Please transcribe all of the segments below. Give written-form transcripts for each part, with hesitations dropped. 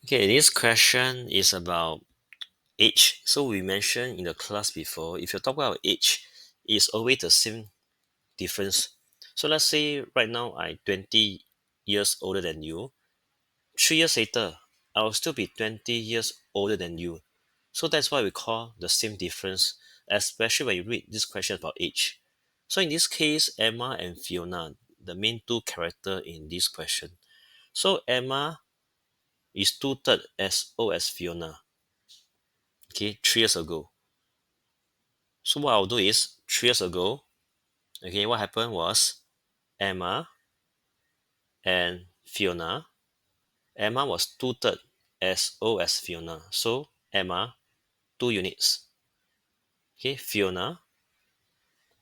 Okay, this question is about age. So we mentioned in the class before, if you talk about age, it's always the same difference. So let's say right now I'm 20 years older than you. 3 years later, I will still be 20 years older than you. So that's why we call the same difference, especially when you read this question about age. So in this case, Emma and Fiona, the main two character in this question. So Emma is 2/3 as old as Fiona. Okay, 3 years ago. So what I'll do is 3 years ago, okay, what happened was Emma and Fiona. Emma was 2/3 as old as Fiona. So Emma, 2 units. Okay, Fiona,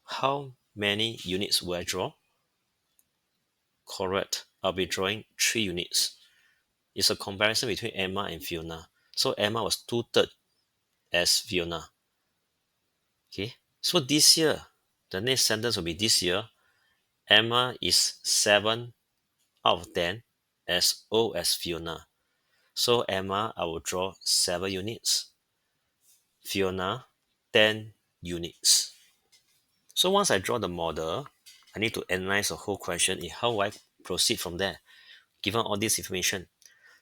how many units will I draw? Correct. I'll be drawing 3 units. It's a comparison between Emma and Fiona. So Emma was 2/3 as Fiona. Okay. So this year, the next sentence will be this year. Emma is 7 out of 10 as old as Fiona. So Emma, I will draw 7 units. Fiona, 10 units. So once I draw the model, I need to analyze the whole question in how I proceed from there, given all this information.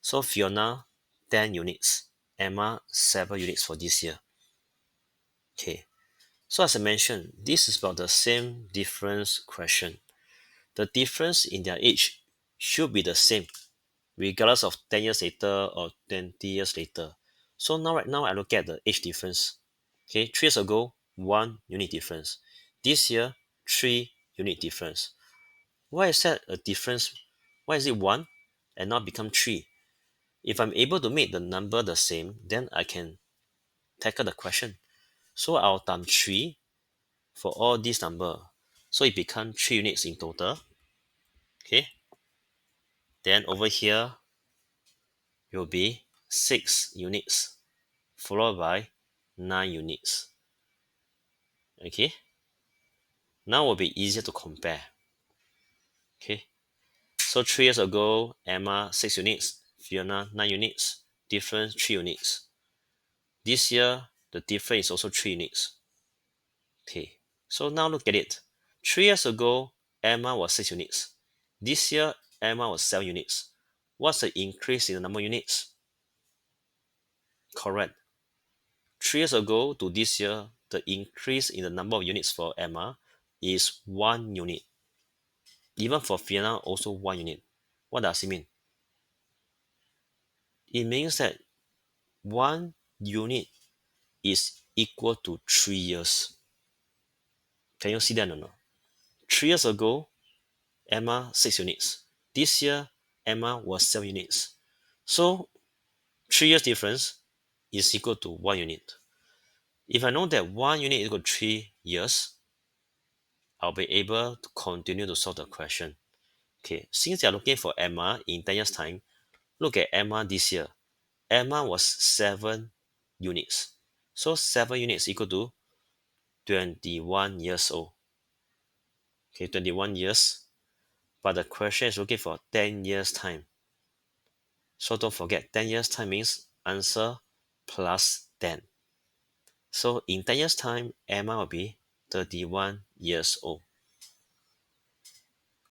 So Fiona, 10 units. Emma, 7 units for this year. Okay. So as I mentioned, this is about the same difference question. The difference in their age should be the same, regardless of 10 years later or 20 years later. So now right now I look at the age difference. Okay, 3 years ago, 1 unit difference. This year, 3 unit difference. Why is that a difference? Why is it 1 and not become 3? If I'm able to make the number the same, then I can tackle the question. So I'll times 3 for all these number. So it becomes 3 units in total. Okay. Then over here will be 6 units followed by 9 units. Okay. Now will be easier to compare. Okay. So 3 years ago, Emma 6 units, Fiona 9 units, difference 3 units. This year, the difference is also 3 units. Okay. So now look at it. 3 years ago, Emma was 6 units. This year, Emma was 7 units. What's the increase in the number of units? Correct. 3 years ago to this year, the increase in the number of units for Emma is 1 unit. Even for Fiona, also 1 unit. What does it mean? It means that 1 unit is equal to 3 years. Can you see that or not? 3 years ago, Emma 6 units. This year, Emma was 7 units. So 3 years difference is equal to 1 unit. If I know that 1 unit is equal to 3 years, I'll be able to continue to solve the question. Okay, since you're looking for Emma in 10 years time, look at Emma this year. Emma was 7 units. So 7 units equal to 21 years old. Okay, 21 years. But the question is looking for 10 years time. So don't forget, 10 years time means answer plus 10. So in 10 years time, Emma will be 31 years old.